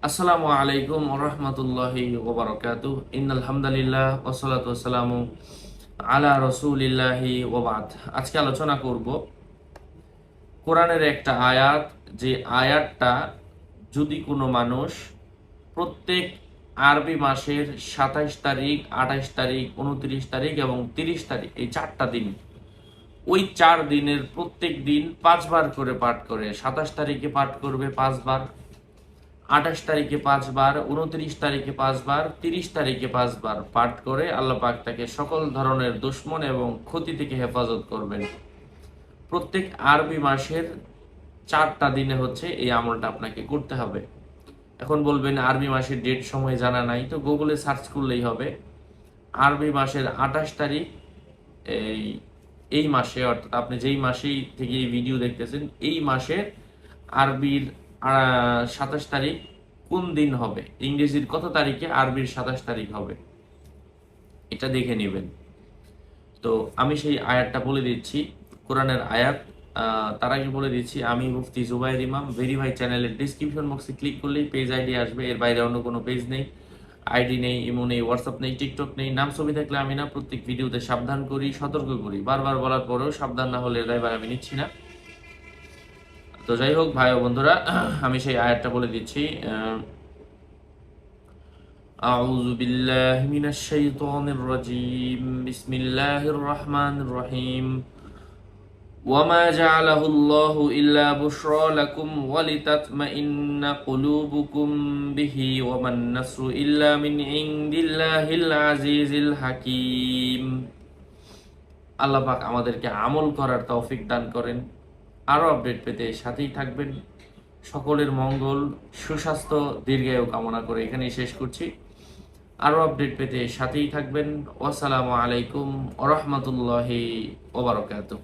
আসসালামু আলাইকুম ওরহমতুল্লাহি ওবরাকাতুহ। ইন্নাল হামদুলিল্লাহ ওয়াসসালাতু ওয়াসসালামু আলা রাসূলিল্লাহি ওয়া বাদ। আজকে আলোচনা করব কোরআনের একটা আয়াত, যে আয়াতটা যদি কোনো মানুষ প্রত্যেক আরবি মাসের 27 তারিখ, 28 তারিখ, 29 তারিখ এবং 30 তারিখ, এই 4টা দিন, ওই 4 দিনের প্রত্যেক দিন 5 বার করে পাঠ করে, 27 তারিখে পাঠ করবে 5 বার, 28 তারিখে 5 বার, 29 তারিখে 5 বার, 30 তারিখে 5 বার পাঠ করে আল্লাহ পাক তাকে সকল ধরনের দুশ্মন এবং ক্ষতি থেকে হেফাজত করবেন। প্রত্যেক আরবি মাসের 4টা দিনে হচ্ছে এই আমলটা আপনাকে করতে হবে। এখন বলবেন আরবি মাসের ডেট সময় জানা নাই, তো গুগলে সার্চ করলেই হবে। আরবি মাসের 28 তারিখ, এই এই মাসে, অর্থাৎ আপনি যেই মাসেই থেকে এই ভিডিও দেখতেছেন, এই মাসের আরবির 27 তারিখ কোন দিন হবে, ইংরেজির কত তারিখে আরবির 27 তারিখ হবে, এটা দেখে নেবেন। তো আমি সেই আয়াতটা বলে দিচ্ছি, কোরআনের আয়াত। তার আগে বলে দিচ্ছি, আমি মুফতি জুবাইর ইমাম। ভেরিফাই চ্যানেলের ডিসক্রিপশন বক্সে ক্লিক করলেই পেজ আইডি আসবে, এর বাইরে অন্য কোনো পেজ নেই, আইডি নেই, ইমো নেই, হোয়াটসঅ্যাপ নেই, টিকটক নেই। নাম ছবি থাকলে আমি না, প্রত্যেক ভিডিওতে সাবধান করি, সতর্ক করি। বারবার বলার পরেও সাবধান না হলে ড্রাইভার আমি নিচ্ছি না। তো যাই হোক ভাই ও বন্ধুরা, আমি সেই আয়াতটা বলে দিচ্ছি। أعوذ بالله من الشيطان الرجيم بسم الله الرحمن الرحيم وما جعله الله إلا بشرى لكم ولتطمئن قلوبكم به وما النصر إلا من عند الله العزيز الحكيم। আল্লাহ পাক আমাদেরকে আমল করার তৌফিক দান করেন। আরও আপডেট পেতে সাথেই থাকবেন। সকলের মঙ্গল, সুস্বাস্থ্য, দীর্ঘায়ু কামনা করে এখানেই শেষ করছি। আরও আপডেট পেতে সাথেই থাকবেন। আসসালামু আলাইকুম ওয়া রাহমাতুল্লাহি ওয়া বারাকাতুহু।